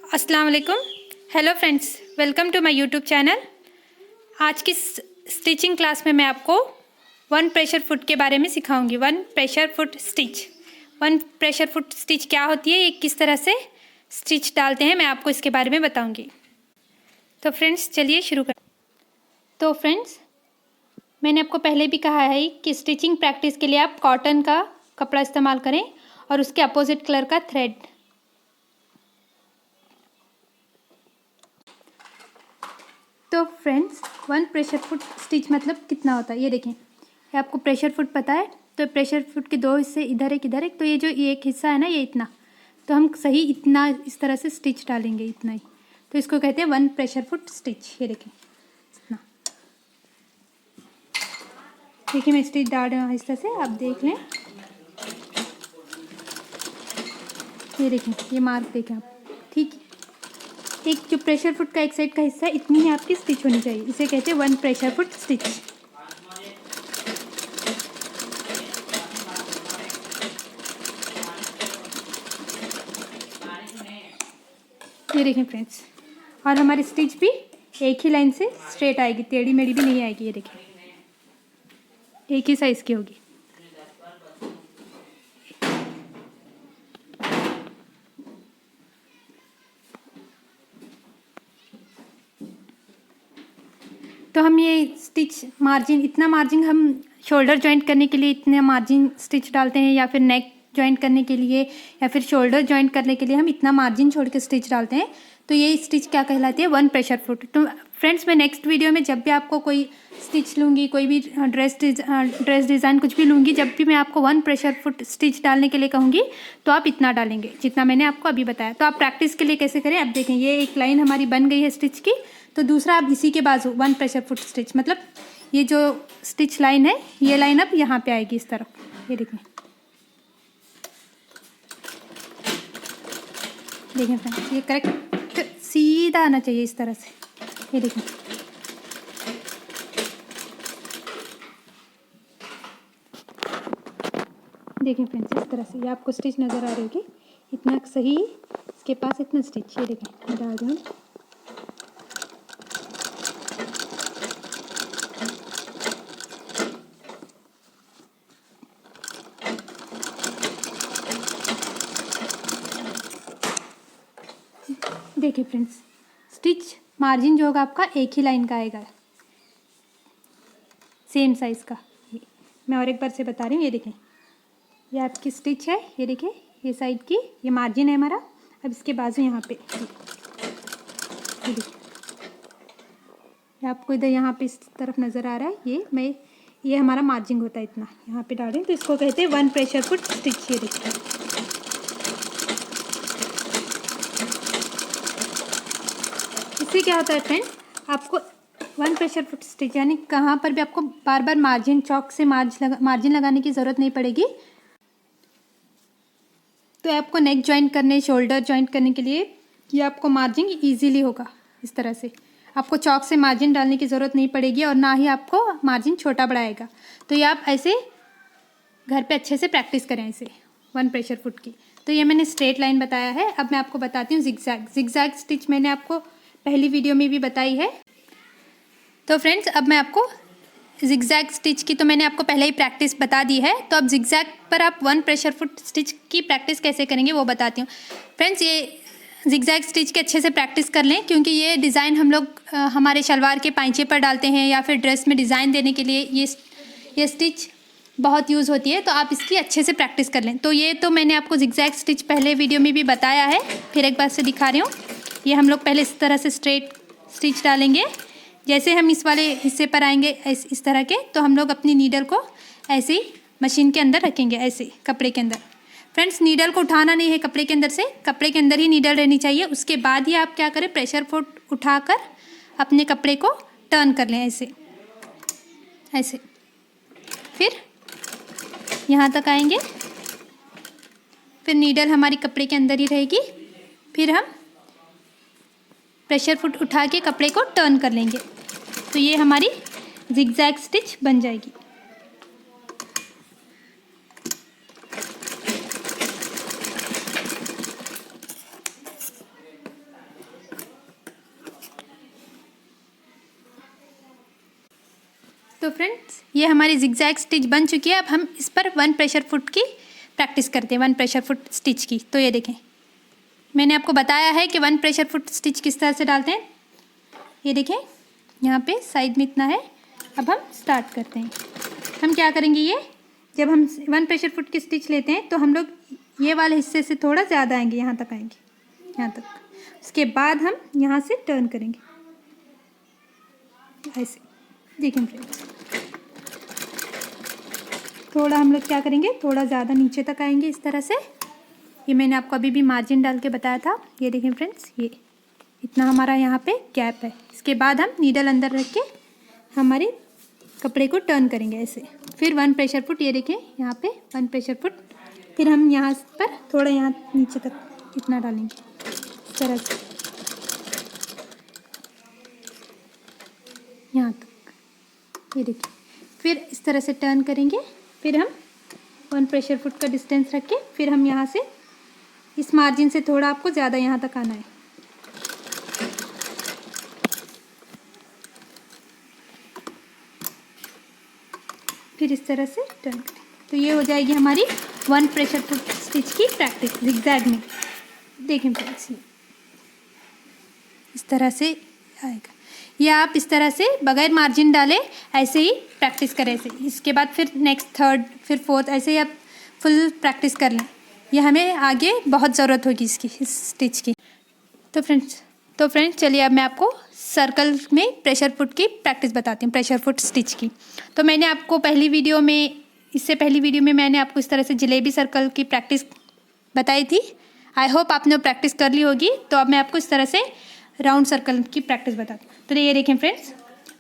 अस्सलाम वालेकुम। Hello friends, welcome to my YouTube channel. आज की स्टिचिंग क्लास में मैं आपको वन प्रेशर फुट के बारे में सिखाऊंगी। One pressure foot stitch. One pressure foot stitch क्या होती है, ये किस तरह से स्टिच डालते हैं, मैं आपको इसके बारे में बताऊंगी। तो फ्रेंड्स चलिए शुरू करें। तो फ्रेंड्स, मैंने आपको पहले भी कहा है कि स्टिचिंग प्रैक्टिस के लिए आप कॉटन का कपड़ा इस्तेमाल करें और उसके अपोजिट कलर का थ्रेड। तो friends, one pressure foot stitch मतलब कितना होता है ये देखें। ये आपको प्रेशर फुट पता है, तो प्रेशर फुट के दो हिस्से, इधर एक, तो ये जो ये एक हिस्सा है ना, ये इतना, तो हम सही इतना इस तरह से स्टिच डालेंगे, इतना ही, तो इसको कहते हैं वन प्रेशर फुट स्टिच। ये देखें इतना, देखिए मैं स्टिच डाल रही हूँ इस तरह से, आप देख लें। ये देखें, ये मार्क देखें आप, ठीक है। एक जो प्रेशर फुट का एक साइड का हिस्सा है, इतनी ही आपकी स्टिच होनी चाहिए, इसे कहते हैं वन प्रेशर फुट स्टिच। ये देखें फ्रेंड्स, और हमारी स्टिच भी एक ही लाइन से स्ट्रेट आएगी, टेढ़ी मेढ़ी भी नहीं आएगी। ये देखें, एक ही साइज़ की होगी। तो हम ये स्टिच मार्जिन, इतना मार्जिन हम शोल्डर जॉइंट करने के लिए इतना मार्जिन स्टिच डालते हैं, या फिर नेक जॉइंट करने के लिए, या फिर शोल्डर जॉइंट करने के लिए हम इतना मार्जिन छोड़ के स्टिच डालते हैं। तो ये स्टिच क्या कहलाती है, वन प्रेशर फुट। तो फ्रेंड्स, मैं नेक्स्ट वीडियो में जब भी आपको कोई स्टिच लूँगी, कोई भी ड्रेस डिज़ाइन कुछ भी लूँगी, जब भी मैं आपको वन प्रेशर फुट स्टिच डालने के लिए कहूँगी, तो आप इतना डालेंगे जितना मैंने आपको अभी बताया। तो आप प्रैक्टिस के लिए कैसे करें, अब देखें, ये एक लाइन हमारी बन गई है स्टिच की, तो दूसरा अब इसी के बाजू वन प्रेशर फुट स्टिच, मतलब ये जो स्टिच लाइन है, ये लाइन अब यहाँ पे आएगी इस तरफ। ये देखें, देखें फ्रेंड्स, ये करेक्ट सीधा आना चाहिए इस तरह से। ये देखें, देखें फ्रेंड्स, इस तरह से ये आपको स्टिच नज़र आ रही होगी, इतना सही, इसके पास इतना स्टिच। ये देखें, मैं डाल रही हूँ। देखिए फ्रेंड्स, स्टिच मार्जिन जो होगा आपका एक ही लाइन का आएगा, सेम साइज़ का। मैं और एक बार से बता रही हूँ। ये देखें, ये आपकी स्टिच है, ये देखें, ये साइड की, ये मार्जिन है हमारा। अब इसके बाजू यहाँ पे, ये देखिए, ये आपको इधर यहाँ पे इस तरफ नज़र आ रहा है, ये हमारा मार्जिन होता है, इतना यहाँ पे डाल रहे हैं, तो इसको कहते हैं वन प्रेशर फुट स्टिच। ये देखिए, इससे क्या होता है फ्रेंड, आपको वन प्रेशर फुट स्टिच यानी कहाँ पर भी आपको बार बार मार्जिन, चौक से मार्जिन लगाने की ज़रूरत नहीं पड़ेगी। तो आपको नेक जॉइंट करने, शोल्डर जॉइंट करने के लिए ये आपको मार्जिन इजीली होगा। इस तरह से आपको चौक से मार्जिन डालने की ज़रूरत नहीं पड़ेगी, और ना ही आपको मार्जिन छोटा बढ़ाएगा। तो ये आप ऐसे घर पे अच्छे से प्रैक्टिस करें ऐसे वन प्रेशर फुट की। तो ये मैंने स्ट्रेट लाइन बताया है। अब मैं आपको बताती हूँ जिगजैग। जिगजैग स्टिच मैंने आपको पहली वीडियो में भी बताई है। तो फ्रेंड्स, अब मैं आपको जिगजैग स्टिच की तो मैंने आपको पहले ही प्रैक्टिस बता दी है। तो अब जिगजैग पर आप वन प्रेशर फुट स्टिच की प्रैक्टिस कैसे करेंगे वो बताती हूँ। फ्रेंड्स, ये जिगजैग स्टिच के अच्छे से प्रैक्टिस कर लें, क्योंकि ये डिज़ाइन हम लोग हमारे शलवार के पाइंचे पर डालते हैं, या फिर ड्रेस में डिज़ाइन देने के लिए ये स्टिच बहुत यूज़ होती है। तो आप इसकी अच्छे से प्रैक्टिस कर लें। तो ये तो मैंने आपको जिगजैग स्टिच पहले वीडियो में भी बताया है, फिर एक बार से दिखा रही हूँ। ये हम लोग पहले इस तरह से स्ट्रेट स्टिच डालेंगे, जैसे हम इस वाले हिस्से पर आएंगे इस तरह के, तो हम लोग अपनी नीडल को ऐसे ही मशीन के अंदर रखेंगे, ऐसे कपड़े के अंदर। फ्रेंड्स, नीडल को उठाना नहीं है कपड़े के अंदर से, कपड़े के अंदर ही नीडल रहनी चाहिए। उसके बाद ही आप क्या करें, प्रेशर फुट उठाकर अपने कपड़े को टर्न कर लें, ऐसे ऐसे, फिर यहाँ तक आएंगे, फिर नीडल हमारी कपड़े के अंदर ही रहेगी, फिर हम प्रेशर फुट उठा के कपड़े को टर्न कर लेंगे। तो ये हमारी जिगजैग स्टिच बन जाएगी। तो फ्रेंड्स ये हमारी जिगजैग स्टिच बन चुकी है। अब हम इस पर 1 प्रेशर फुट की प्रैक्टिस करते हैं, 1 प्रेशर फुट स्टिच की। तो ये देखें, मैंने आपको बताया है कि 1 प्रेशर फुट स्टिच किस तरह से डालते हैं। ये देखें, यहाँ पे साइड में इतना है। अब हम स्टार्ट करते हैं। हम क्या करेंगे, ये जब हम 1 प्रेशर फुट की स्टिच लेते हैं तो हम लोग ये वाले हिस्से से थोड़ा ज़्यादा आएंगे, यहाँ तक आएंगे, यहाँ तक। उसके बाद हम यहाँ से टर्न करेंगे ऐसे। देखें फ्रेंड्स, थोड़ा हम लोग क्या करेंगे, थोड़ा ज़्यादा नीचे तक आएंगे इस तरह से। ये मैंने आपको अभी भी मार्जिन डाल के बताया था। ये देखें फ्रेंड्स, ये इतना हमारा यहाँ पे गैप है। इसके बाद हम नीडल अंदर रख के हमारे कपड़े को टर्न करेंगे ऐसे। फिर 1 प्रेशर फुट, ये देखें यहाँ पे 1 प्रेशर फुट। फिर हम यहाँ पर थोड़ा यहाँ नीचे तक इतना डालेंगे इस तरह से, यहाँ तक। ये देखिए, फिर इस तरह से टर्न करेंगे। फिर हम 1 प्रेशर फुट का डिस्टेंस रख के फिर हम यहाँ से इस मार्जिन से थोड़ा आपको ज़्यादा यहाँ तक आना है। फिर इस तरह से टर्न करें। तो ये हो जाएगी हमारी 1 प्रेशर फुट स्टिच की प्रैक्टिस जिगजैग में। देखें फ्रेंड्स, इस तरह से आएगा। ये आप इस तरह से बगैर मार्जिन डाले ऐसे ही प्रैक्टिस करें ऐसे। इसके बाद फिर नेक्स्ट 3rd फिर 4th ऐसे ही आप फुल प्रैक्टिस कर लें। ये हमें आगे बहुत ज़रूरत होगी इसकी, इस स्टिच की। तो फ्रेंड्स चलिए अब मैं आपको सर्कल में प्रेशर फुट की प्रैक्टिस बताती हूँ, प्रेशर फुट स्टिच की। तो मैंने आपको इससे पहली वीडियो में मैंने आपको इस तरह से जलेबी सर्कल की प्रैक्टिस बताई थी। आई होप आपने प्रैक्टिस कर ली होगी। तो अब मैं आपको इस तरह से राउंड सर्कल की प्रैक्टिस बताती हूँ। तो ये देखें फ्रेंड्स,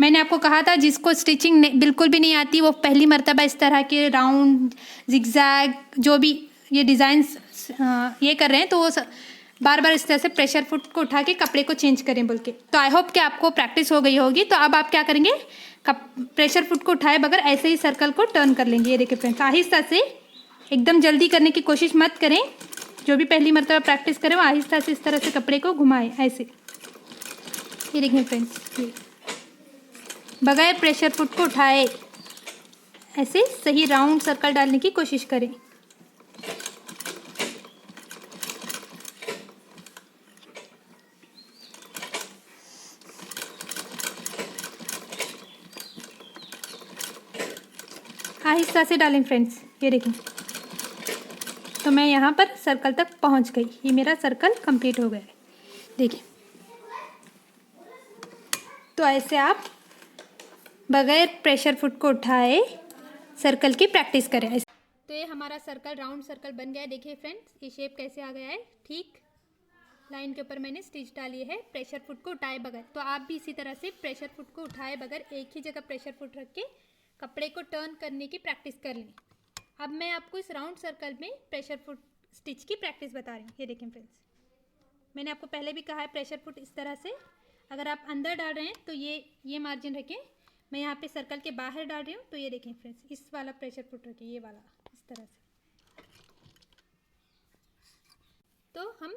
मैंने आपको कहा था जिसको स्टिचिंग बिल्कुल भी नहीं आती वो पहली मर्तबा इस तरह के राउंड जिगजैग जो भी ये डिज़ाइंस ये कर रहे हैं तो वो बार बार इस तरह से प्रेशर फुट को उठा के कपड़े को चेंज करें बोल के। तो आई होप कि आपको प्रैक्टिस हो गई होगी। तो अब आप क्या करेंगे, प्रेशर फुट को उठाए बगैर ऐसे ही सर्कल को टर्न कर लेंगे। ये देखिए फ्रेंड्स, आहिस्ता से, एकदम जल्दी करने की कोशिश मत करें। जो भी पहली मर्तबा प्रैक्टिस करें वो आहिस्ता से इस तरह से कपड़े को घुमाएं ऐसे। ये देखिए फ्रेंड्स, ये बगैर प्रेशर फुट को उठाए ऐसे सही राउंड सर्कल डालने की कोशिश करें। आहिस्ता से डालें फ्रेंड्स। ये देखें, तो मैं यहाँ पर सर्कल तक पहुँच गई। ये मेरा सर्कल कंप्लीट हो गया है। देखिए, तो ऐसे आप बगैर प्रेशर फुट को उठाए सर्कल की प्रैक्टिस करें। तो ये हमारा सर्कल राउंड सर्कल बन गया है। देखिए फ्रेंड्स, ये शेप कैसे आ गया है। ठीक लाइन के ऊपर मैंने स्टिच डाली है प्रेशर फुट को उठाए बगैर। तो आप भी इसी तरह से प्रेशर फुट को उठाए बगैर एक ही जगह प्रेशर फुट रख के कपड़े को टर्न करने की प्रैक्टिस कर लें। अब मैं आपको इस राउंड सर्कल में प्रेशर फुट स्टिच की प्रैक्टिस बता रही हूँ। ये देखें फ्रेंड्स, मैंने आपको पहले भी कहा है प्रेशर फुट इस तरह से अगर आप अंदर डाल रहे हैं तो ये मार्जिन रखें। मैं यहाँ पे सर्कल के बाहर डाल रही हूँ। तो ये देखें फ्रेंड्स, इस वाला प्रेशर फुट रखें, ये वाला इस तरह से। तो हम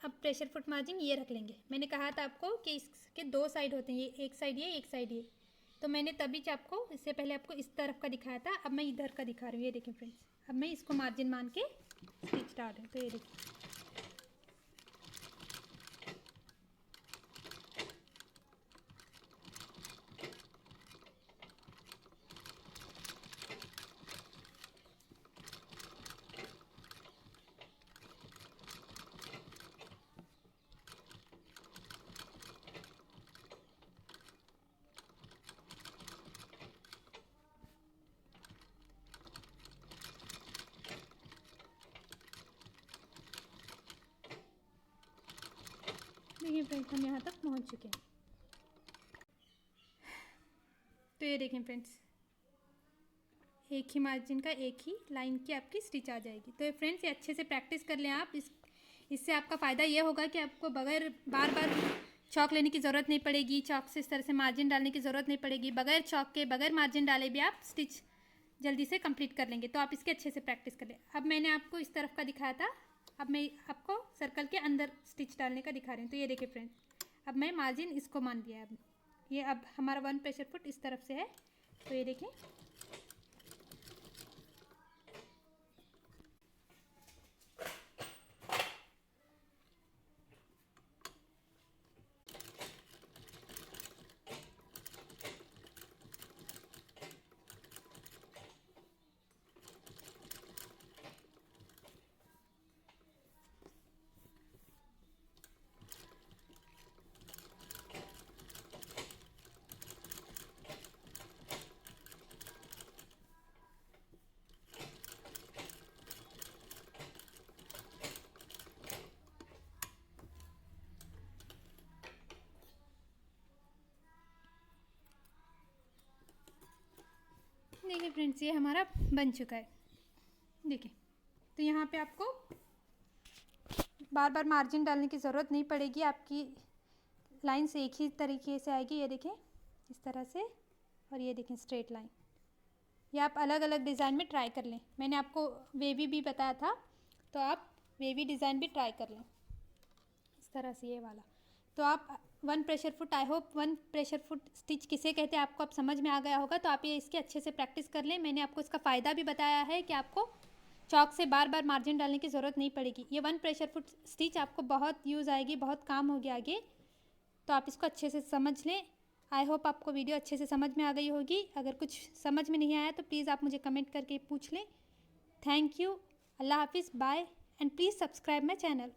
अब प्रेशर फुट मार्जिन ये रख लेंगे। मैंने कहा था आपको कि इसके 2 साइड होते हैं, ये एक साइड ये, एक साइड ये। तो मैंने तभी आपको इससे पहले आपको इस तरफ का दिखाया था, अब मैं इधर का दिखा रही हूँ। ये देखें फ्रेंड्स, अब मैं इसको मार्जिन मान के स्टिच डाल रही हूँ। तो ये देखिए, देखिए फ्रेंड्स, हम यहाँ तक पहुँच चुके हैं। तो ये देखें फ्रेंड्स, एक ही मार्जिन का एक ही लाइन की आपकी स्टिच आ जाएगी। तो फ्रेंड्स, ये अच्छे से प्रैक्टिस कर लें आप। इससे आपका फ़ायदा ये होगा कि आपको बगैर बार बार चौक लेने की ज़रूरत नहीं पड़ेगी, चौक से इस तरह से मार्जिन डालने की ज़रूरत नहीं पड़ेगी। बगैर चौक के बगैर मार्जिन डाले भी आप स्टिच जल्दी से कंप्लीट कर लेंगे। तो आप इसके अच्छे से प्रैक्टिस कर लें। अब मैंने आपको इस तरफ का दिखाया था, अब मैं आपको सर्कल के अंदर स्टिच डालने का दिखा रही हूँ। तो ये देखिए फ्रेंड्स, अब मैं मार्जिन इसको मान लिया। अब ये अब हमारा 1 प्रेशर फुट इस तरफ से है, तो ये देखें। देखिए फ्रेंड्स, ये हमारा बन चुका है। देखिए, तो यहाँ पे आपको बार बार मार्जिन डालने की ज़रूरत नहीं पड़ेगी, आपकी लाइंस एक ही तरीके से आएगी। ये देखें इस तरह से, और ये देखें स्ट्रेट लाइन। ये आप अलग अलग डिज़ाइन में ट्राई कर लें। मैंने आपको वेवी भी बताया था, तो आप वेवी डिज़ाइन भी ट्राई कर लें इस तरह से, ये वाला। तो आप 1 pressure foot, I hope 1 pressure foot stitch किसे कहते हैं आपको अब समझ में आ गया होगा। तो आप ये इसकी अच्छे से प्रैक्टिस कर लें। मैंने आपको इसका फ़ायदा भी बताया है कि आपको चॉक से बार बार मार्जिन डालने की ज़रूरत नहीं पड़ेगी। ये 1 प्रेशर फुट स्टिच आपको बहुत यूज़ आएगी, बहुत काम होगी आगे। तो आप इसको अच्छे से समझ लें। आई होप आपको वीडियो अच्छे से समझ में आ गई होगी। अगर कुछ समझ में नहीं आया तो प्लीज़ आप मुझे कमेंट करके पूछ लें। थैंक यू, अल्लाह हाफिज़, bye, and please subscribe my channel.